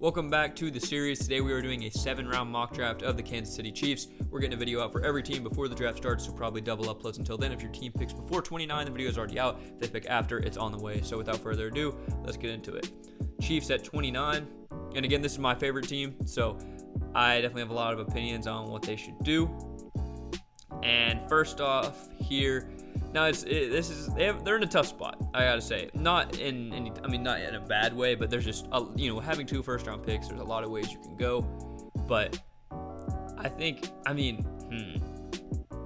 Welcome back to the series. Today we are doing a 7-round mock draft of the Kansas City Chiefs. We're getting a video out for every team before the draft starts, so probably double uploads until then. If your team picks before 29, the video is already out. If they pick after, it's on the way. So without further ado, let's get into it. Chiefs at 29. And again, this is my favorite team, so I definitely have a lot of opinions on what they should do. And first off here, now they're in a tough spot, I gotta say. Not in a bad way, but there's just having 2 first-round picks. There's a lot of ways you can go, but I'm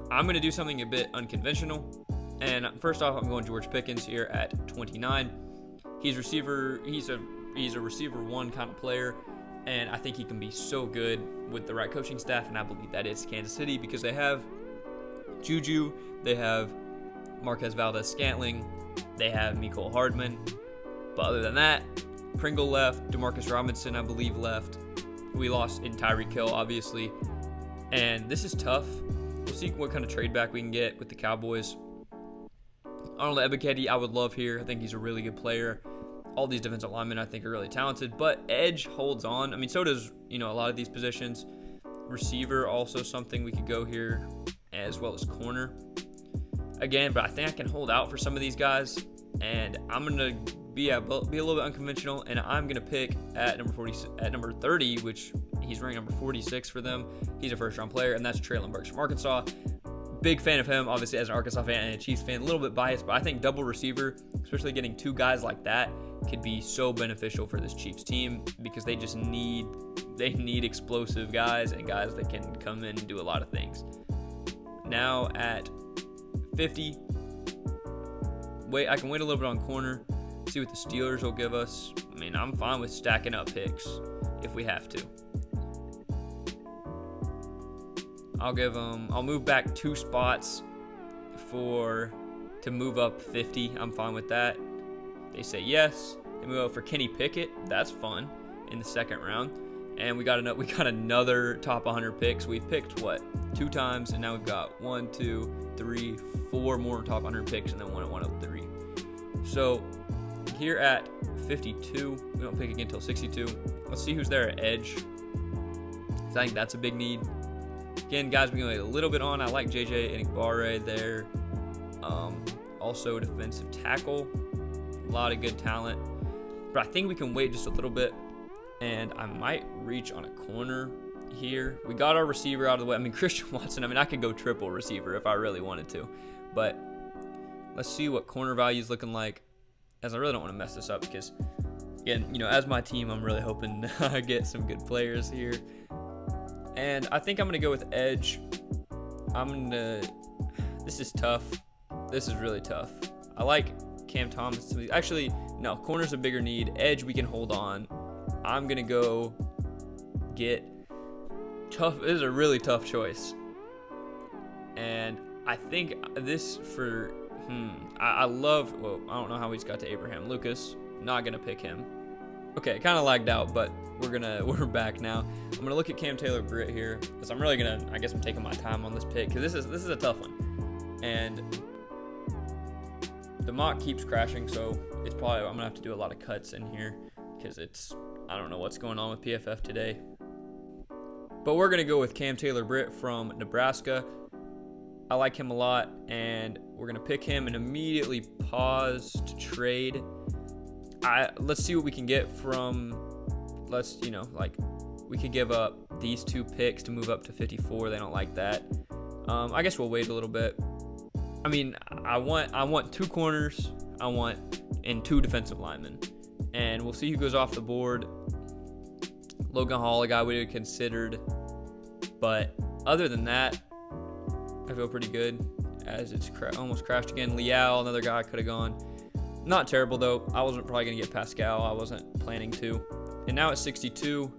gonna do something a bit unconventional. And first off, I'm going George Pickens here at 29. He's a receiver one kind of player, and I think he can be so good with the right coaching staff, and I believe that is Kansas City because they have Juju, they have Marquez Valdes-Scantling, they have Mecole Hardman, but other than that, Pringle left, Demarcus Robinson I believe left. We lost in Tyreek Hill obviously, and this is tough. We'll see what kind of trade back we can get with the Cowboys. Arnold ebikete I would love here. I think he's a really good player. All these defensive linemen I think are really talented, but edge holds on. I mean, so does a lot of these positions. Receiver also something we could go here, as well as corner. Again, but I think I can hold out for some of these guys, and I'm gonna be a little bit unconventional, and I'm gonna pick at number 30, which he's ranked number 46 for them. He's a first-round player, and that's Treylon Burks from Arkansas. Big fan of him, obviously, as an Arkansas fan and a Chiefs fan. A little bit biased, but I think double receiver, especially getting 2 guys like that, could be so beneficial for this Chiefs team because they need explosive guys and guys that can come in and do a lot of things. Now at 50, I can wait a little bit on corner, see what the Steelers will give us. I mean, I'm fine with stacking up picks if we have to. I'll move back 2 spots to move up 50. I'm fine with that. They say yes. They move up for Kenny Pickett. That's fun in the second round. And we got another top 100 picks. We've picked 2 times, and now we've got 1, 2, 3, 4 more top 100 picks, and then 1 at 103. So here at 52, we don't pick again until 62. Let's see who's there at edge. I think that's a big need. Again, guys, we can wait a little bit on. I like JJ Enagbare there. Also defensive tackle, a lot of good talent, but I think we can wait just a little bit. And I might reach on a corner here. We got our receiver out of the way. I mean, Christian Watson, I could go triple receiver if I really wanted to. But let's see what corner value is looking like, as I really don't want to mess this up because, again, as my team, I'm really hoping to get some good players here. And I think I'm going to go with edge. This is tough. This is really tough. I like Cam Thomas. Actually, no, corner's a bigger need. Edge, we can hold on. I'm going to go get tough. This is a really tough choice. And I think this for, I love, I don't know how he's got to Abraham Lucas. Not going to pick him. Okay, kind of lagged out, but we're back now. I'm going to look at Cam Taylor-Britt here because I'm really I'm taking my time on this pick because this is a tough one. And the mock keeps crashing, so I'm going to have to do a lot of cuts in here because I don't know what's going on with PFF today. But we're going to go with Cam Taylor-Britt from Nebraska. I like him a lot, and we're going to pick him and immediately pause to trade. Let's see what we can get from, we could give up these 2 picks to move up to 54. They don't like that. I guess we'll wait a little bit. I mean, I want 2 corners. And 2 defensive linemen. And we'll see who goes off the board. Logan Hall, a guy we had considered. But other than that, I feel pretty good as it's almost crashed again. Leal, another guy could have gone. Not terrible, though. I wasn't probably going to get Pascal. I wasn't planning to. And now at 62,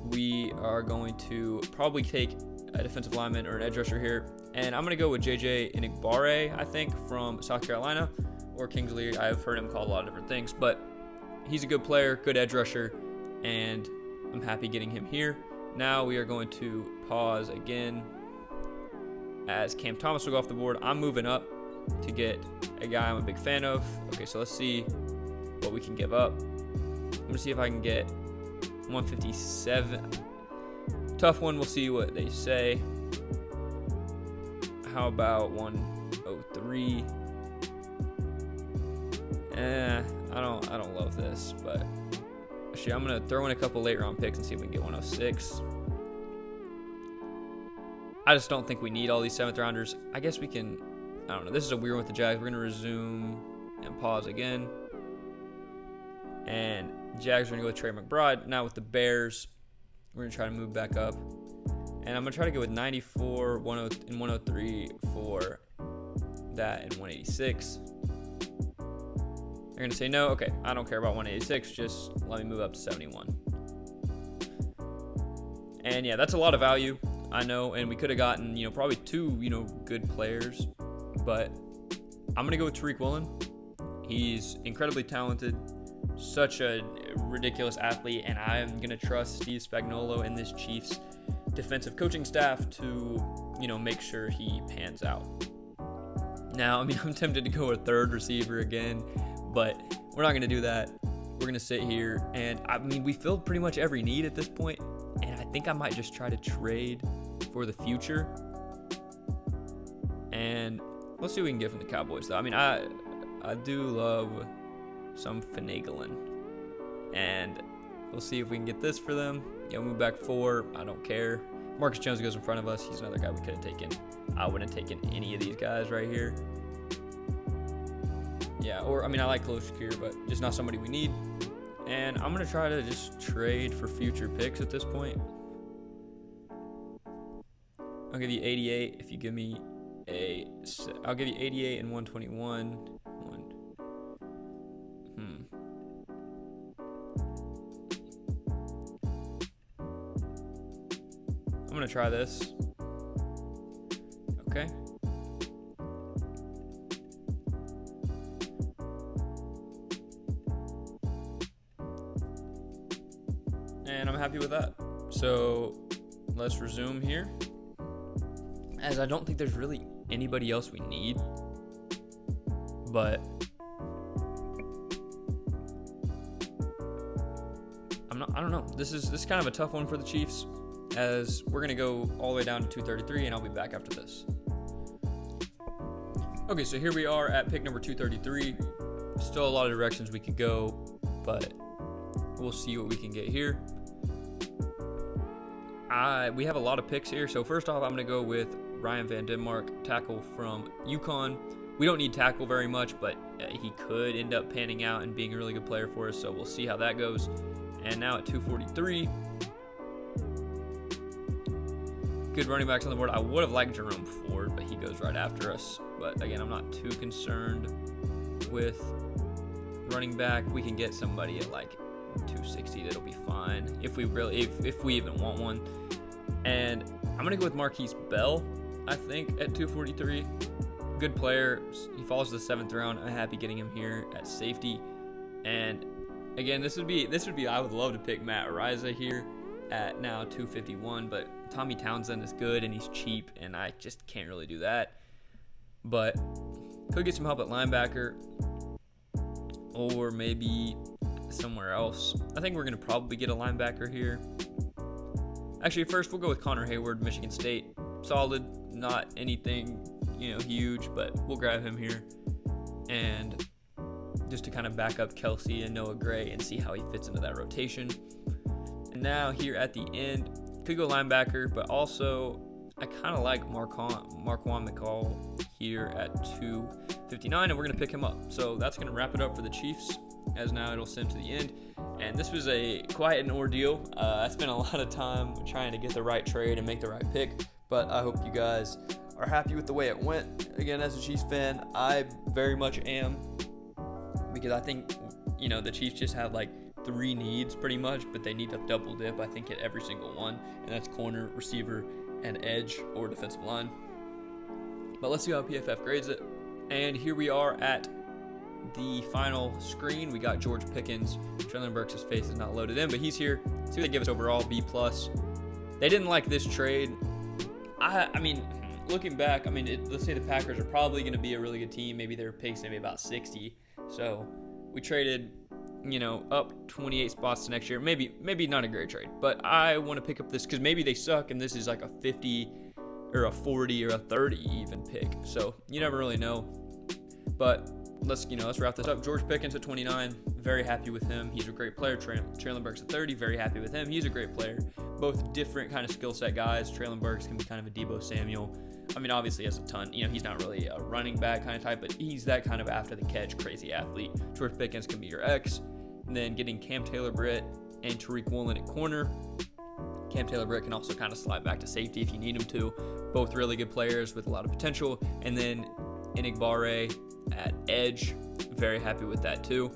we are going to probably take a defensive lineman or an edge rusher here. And I'm going to go with JJ Enagbare, I think, from South Carolina. Or Kingsley. I've heard him called a lot of different things. But he's a good player, good edge rusher. And I'm happy getting him here. Now we are going to pause again as Cam Thomas will go off the board. I'm moving up to get a guy I'm a big fan of. Okay, so let's see what we can give up. I'm going to see if I can get 157. Tough one. We'll see what they say. How about 103? I don't love this, but actually I'm gonna throw in a couple late round picks and see if we can get 106. I just don't think we need all these 7th rounders. I guess we can. I don't know. This is a weird one with the Jags. We're gonna resume and pause again. And Jags are gonna go with Trey McBride. Now with the Bears, we're gonna try to move back up. And I'm gonna try to go with 94, 10, and 103 for that, and 186. They're gonna say no. Okay, I don't care about 186. Just let me move up to 71. And yeah, that's a lot of value, I know. And we could have gotten, probably 2, good players. But I'm gonna go with Tariq Woolen. He's incredibly talented, such a ridiculous athlete, and I'm gonna trust Steve Spagnuolo and this Chiefs defensive coaching staff to, make sure he pans out. Now, I'm tempted to go a 3rd receiver again, but we're not going to do that. We're going to sit here, and we filled pretty much every need at this point, and I think I might just try to trade for the future. And let's see what we can get from the Cowboys, though. I do love some finagling, and we'll see if we can get this for them. Move back 4. I don't care. Marcus Jones goes in front of us. He's another guy we could have taken. I wouldn't have taken any of these guys right here. Yeah, or, I like Khalil Shakir, but just not somebody we need. And I'm going to try to just trade for future picks at this point. I'll give you 88 if you give me I'll give you 88 and 121. I'm going to try this. Okay. And I'm happy with that. So let's resume here. As I don't think there's really anybody else we need. But I don't know. This is kind of a tough one for the Chiefs, as we're going to go all the way down to 233, and I'll be back after this. Okay, so here we are at pick number 233. Still a lot of directions we could go, but we'll see what we can get here. We have a lot of picks here. So first off, I'm going to go with Ryan Van Denmark, tackle from UConn. We don't need tackle very much, but he could end up panning out and being a really good player for us, so we'll see how that goes. And now at 243, good running backs on the board. I would have liked Jerome Ford, but he goes right after us. But again, I'm not too concerned with running back. We can get somebody at like 260 that'll be fine if we even want one. And I'm gonna go with Marquise Bell, I think, at 243. Good player. He falls to the 7th round. I'm happy getting him here at safety. And again, this would be I would love to pick Matt Ariza here at now 251, but Tommy Townsend is good and he's cheap, and I just can't really do that. But could get some help at linebacker or maybe somewhere else. I think we're going to probably get a linebacker here. Actually, first we'll go with Connor Hayward, Michigan State. Solid, not anything, huge, but we'll grab him here. And just to kind of back up Kelsey and Noah Gray and see how he fits into that rotation. And now here at the end, could go linebacker, but also I kind of like Marquand McCall here at 259, and we're going to pick him up. So that's going to wrap it up for the Chiefs, as now it'll send to the end. And this was quite an ordeal. I spent a lot of time trying to get the right trade and make the right pick, but I hope you guys are happy with the way it went. Again, as a Chiefs fan, I very much am, because I think, the Chiefs just have like 3 needs pretty much, but they need to double dip, I think, at every single one, and that's corner, receiver, and edge or defensive line. But let's see how PFF grades it. And here we are at the final screen. We got George Pickens. Treylon Burks' face is not loaded in, but he's here. See what they give us overall, B+. They didn't like this trade. I mean, looking back, let's say the Packers are probably going to be a really good team. Maybe their picks maybe about 60. So we traded up 28 spots to next year. Maybe not a great trade, but I want to pick up this because maybe they suck and this is like a 50 or a 40 or a 30 even pick. So you never really know. But let's wrap this up. George Pickens at 29, very happy with him. He's a great player. Traylon Burks at 30, very happy with him. He's a great player. Both different kind of skill set guys. Traylon Burks can be kind of a Deebo Samuel. I mean, obviously he has a ton. He's not really a running back kind of type, but he's that kind of after the catch crazy athlete. George Pickens can be your X. And then getting Cam Taylor-Britt and Tariq Woolen at corner. Cam Taylor-Britt can also kind of slide back to safety if you need him to. Both really good players with a lot of potential. And then Enigbare at edge. Very happy with that too.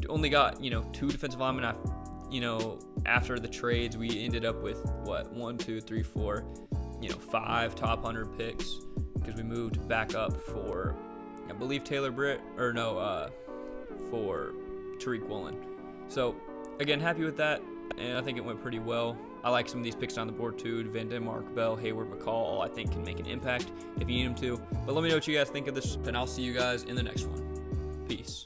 Only got, 2 defensive linemen. After the trades, we ended up with 5 top 100 picks because we moved back up for, I believe, Taylor-Britt, for Tariq Woolen. So, again, happy with that, and I think it went pretty well. I like some of these picks on the board too. Van Den Mark, Bell, Hayward, McCall, all I think can make an impact if you need them to. But let me know what you guys think of this, and I'll see you guys in the next one. Peace.